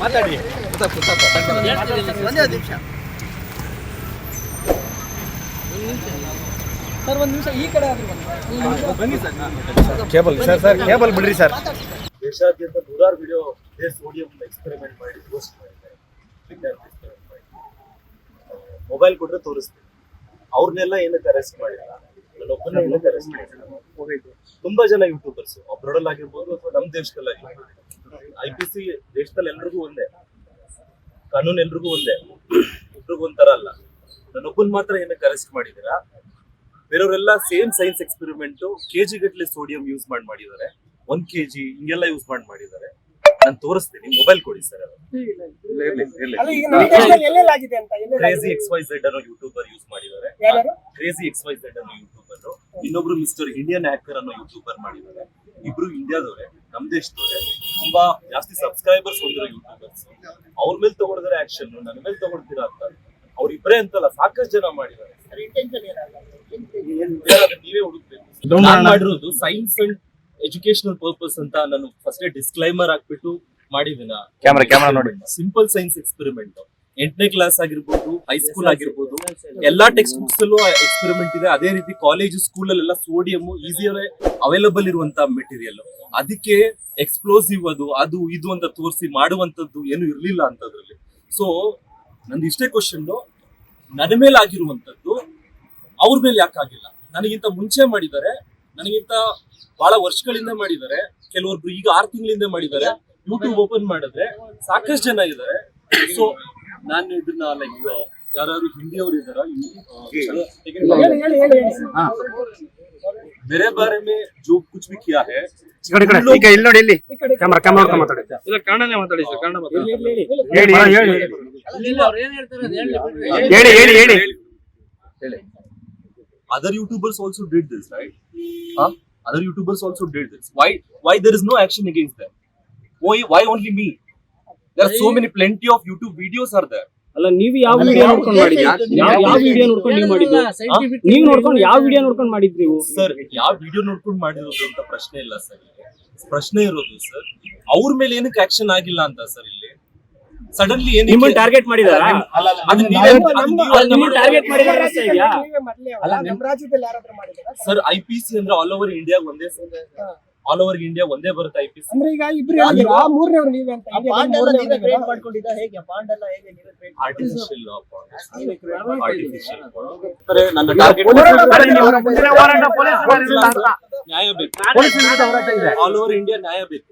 ಮಾತಾಡಿ ಒಂದೇ ನಿಮಿಷ ಸರ್, ಒಂದು ನಿಮಿಷ ಈ ಕಡೆ ಬನ್ನಿ ಸರ್. ಕೇಬಲ್ ಸರ್ ಕೇಬಲ್ ಬಿಡ್ರಿ ಸರ್. ದೇಶಾದ್ಯಂತ ನೂರಾರು ವಿಡಿಯೋ ಸೋಡಿಯಂ ಎಕ್ಸ್ಪೆರಿಮೆಂಟ್ ಮಾಡಿ ಪೋಸ್ಟ್ ಮಾಡಿದ್ದಾರೆ. ಮೊಬೈಲ್ ಕೊಟ್ಟರೆ ತೋರಿಸ್ತೀವಿ. ಅವ್ರನ್ನೆಲ್ಲ ಏನಕ್ಕೆ ಅರೆಸ್ಟ್ ಮಾಡಿಲ್ಲ, ನನ್ನೊಬ್ಬನ ಏನಕ್ಕೆ ಅರೆಸ್ಟ್ ಮಾಡಿಲ್ಲ. ತುಂಬಾ ಜನ ಯೂಟ್ಯೂಬರ್ಸ್ ಅಬ್ರಾಡ್ ಆಗಿರ್ಬೋದು ಅಥವಾ ನಮ್ಮ ದೇಶದಲ್ಲಾಗಿರ್ಬೋದು. IPC ದೇಶದಲ್ಲಿ ಎಲ್ರಿಗೂ ಒಂದೇ, ಕಾನೂನು ಎಲ್ರಿಗೂ ಒಂದೇ, ಇಬ್ರಿಗೂ ಒಂಥರ ಅಲ್ಲ. ನನ್ನೊಬ್ಬನ್ ಮಾತ್ರ ಏನಕ್ಕೆ ಅರೆಸ್ಟ್ ಮಾಡಿದೀರಾ? ಬೇರೆಯವರೆಲ್ಲ ಸೇಮ್ ಸೈನ್ಸ್ ಎಕ್ಸ್ಪೆರಿಮೆಂಟ್ ಕೆಜಿ ಗಟ್ಟಲೆ ಸೋಡಿಯಂ ಯೂಸ್ ಮಾಡಿದ್ದಾರೆ, 1 kg ಹಿಂಗೆಲ್ಲ ಯೂಸ್ ಮಾಡಿದ್ದಾರೆ. ನಾನು ತೋರಿಸ್ತೀನಿ, ಮೊಬೈಲ್ ಕೊಡಿ ಸರ್. ಕ್ರೇಜಿ XYZ ಅನ್ನೋ ಯೂಟ್ಯೂಬರ್ ಯೂಸ್ ಮಾಡಿದ್ದಾರೆ. ಕ್ರೇಜಿ XYZ ಅನ್ನೋ ಯೂಟ್ಯೂಬರ್, ಇನ್ನೊಬ್ರು ಮಿಸ್ಟರ್ ಇಂಡಿಯನ್ ಹ್ಯಾಕರ್ ಅನ್ನೋ ಯೂಟ್ಯೂಬರ್ ಮಾಡಿದ್ದಾರೆ. ಇಬ್ರು ಇಂಡಿಯಾದವ್ರೆ, ನಮ್ ದೇಶದವ್ರೆ, ತುಂಬಾ ಜಾಸ್ತಿ ಸಬ್ಸ್ಕ್ರೈಬರ್ಸ್ ಹೊಂದಿರೋ ಯೂಟ್ಯೂಬರ್ಸ್. ಅವ್ರ ಮೇಲೆ ತಗೊಳಿದ್ರೆ ಆಕ್ಷನ್, ನನ್ನ ಮೇಲೆ ತಗೊಳ್ತೀರಾ ಅಂತ ಅವ್ರಿಬ್ರೇ ಅಂತಲ್ಲ, ಸಾಕಷ್ಟು ಜನ ಮಾಡಿದ್ದಾರೆ. ನೀವೇ ಹುಡುಕ್ಬೇಕು. ನಾನು ಮಾಡಿರೋದು ಸೈನ್ಸ್ ಅಂಡ್ ಎಜುಕೇಶನಲ್ ಪರ್ಪಸ್ ಅಂತ ನಾನು ಫಸ್ಟ್ ಡಿಸ್ಕ್ಲೈಮರ್ ಹಾಕ್ಬಿಟ್ಟು ಮಾಡಿದಿನ. ಕ್ಯಾಮರಾ ನೋಡಿ. ಸಿಂಪಲ್ ಸೈನ್ಸ್ ಎಕ್ಸ್ಪೆರಿಮೆಂಟ್ 8ನೇ ಕ್ಲಾಸ್ ಆಗಿರ್ಬೋದು, ಹೈಸ್ಕೂಲ್ ಆಗಿರ್ಬೋದು, ಎಲ್ಲಾ ಟೆಕ್ಸ್ಟ್ ಬುಕ್ಸ್ ಅಲ್ಲೂ ಎಕ್ಸ್ಪೆರಿಮೆಂಟ್ ಇದೆ. ಅದೇ ರೀತಿ ಕಾಲೇಜ್ ಸ್ಕೂಲ್ ಅಲ್ಲೆಲ್ಲ ಸೋಡಿಯಂ ಈಸಿಯಾಗಿ ಅವೈಲಬಲ್ ಇರುವಂತ ಮೆಟೀರಿಯಲ್. ಅದಕ್ಕೆ ಎಕ್ಸ್ಪ್ಲೋಸಿವ್ ಅದು ಇದು ಅಂತ ತೋರಿಸಿ ಮಾಡುವಂತದ್ದು ಏನು ಇರ್ಲಿಲ್ಲ ಅಂತದ್ರಲ್ಲಿ. ಸೊ ನಂದು ಇಷ್ಟೇ ಕ್ವಶನ್, ನನ್ನ ಮೇಲೆ ಆಗಿರುವಂತದ್ದು ಅವ್ರ ಮೇಲೆ ಯಾಕಾಗಿಲ್ಲ? ನನಗಿಂತ ಮುಂಚೆ ಮಾಡಿದ್ದಾರೆ, ನನಗಿಂತ ಬಹಳ ವರ್ಷಗಳಿಂದ ಮಾಡಿದ್ದಾರೆ, ಕೆಲವೊಬ್ರು ಈಗ 6 ತಿಂಗಳಿಂದ ಮಾಡಿದ್ದಾರೆ. ಯೂಟ್ಯೂಬ್ ಓಪನ್ ಮಾಡಿದ್ರೆ ಸಾಕಷ್ಟು ಜನ ಇದ್ದಾರೆ. ಸೊ ನಾನು ಇದನ್ನ ಲೈಕ್ ಯಾರು ಹಿಂದಿಯವರು ಇದಾರ, मेरे बारे में जो कुछ भी किया है, ಇಲ್ಲಿ ನೋಡಿ, ಇಲ್ಲಿ ಕ್ಯಾಮರಾ ಮಾತಾಡಿ. ಇಲ್ಲ, ಕನ್ನಡನೇ ಮಾತಾಡಿ ಸರ್, ಕನ್ನಡ ಮಾತಾಡಿ. ಹೇಳಿ. Other YouTubers also did this, right? Other YouTubers also did this. Why there is no action against them? Why only me? There are so many, plenty of YouTube videos are there. ಅಲ್ಲ, ನೀವು ಯಾವ video ನೋಡ್ಕೊಂಡು ಮಾಡಿದ್ರಿ? ಯಾವ video ನೋಡ್ಕೊಂಡು ನೀವು ಮಾಡಿದ್ದು? ನೀವು ನೋಡ್ಕೊಂಡು ಯಾವ ವಿಡಿಯೋ ನೋಡ್ಕೊಂಡು ಮಾಡಿದ್ರಿ ನೀವು? ಸರ್, ಯಾವ ವಿಡಿಯೋ ನೋಡ್ಕೊಂಡು ಮಾಡಿರೋದು ಅಂತ ಪ್ರಶ್ನೆ ಇಲ್ಲ ಸರ್. ಪ್ರಶ್ನೆ ಇರೋದು ಸರ್, ಅವ್ರ ಮೇಲೆ ಏನಕ್ಕೆ ಆಕ್ಷನ್ ಆಗಿಲ್ಲ ಅಂತ ಸರ್. ಇಲ್ಲಿ ಸಡನ್ಲಿ ಏನು ನಿಮ್ಮನ್ನ ಟಾರ್ಗೆಟ್ ಮಾಡಿದಾರಾ? ಸರ್, IPC ಅಂದ್ರೆ ಆಲ್ ಓವರ್ ಇಂಡಿಯಾ ಒಂದೇ ಸರ್. ಆಲ್ ಓವರ್ ಇಂಡಿಯಾ ಒಂದೇ ಬರುತ್ತೆ IPC. ಆರ್ಟಿಫಿಷಿಯಲ್ ನನ್ನ ಟಾರ್ಗೆಟ್ ನ್ಯಾಯ ಬೇಕು. ಆಲ್ ಓವರ್ ಇಂಡಿಯಾ ನ್ಯಾಯ ಬೇಕು.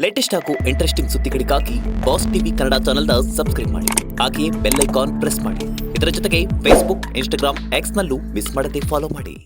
ಲೇಟೆಸ್ಟ್ ಹಾಗೂ ಇಂಟ್ರೆಸ್ಟಿಂಗ್ ಸುದ್ದಿಗಳಿಗಾಗಿ ಬಾಸ್ ಟಿವಿ ಕನ್ನಡ ಚಾನೆಲ್ನ ಸಬ್ಸ್ಕ್ರೈಬ್ ಮಾಡಿ. ಹಾಗೆಯೇ ಬೆಲ್ ಐಕಾನ್ ಪ್ರೆಸ್ ಮಾಡಿ. ಇದರ ಜೊತೆಗೆ ಫೇಸ್ಬುಕ್, ಇನ್ಸ್ಟಾಗ್ರಾಮ್, X ನಲ್ಲೂ ಮಿಸ್ ಮಾಡದೆ ಫಾಲೋ ಮಾಡಿ.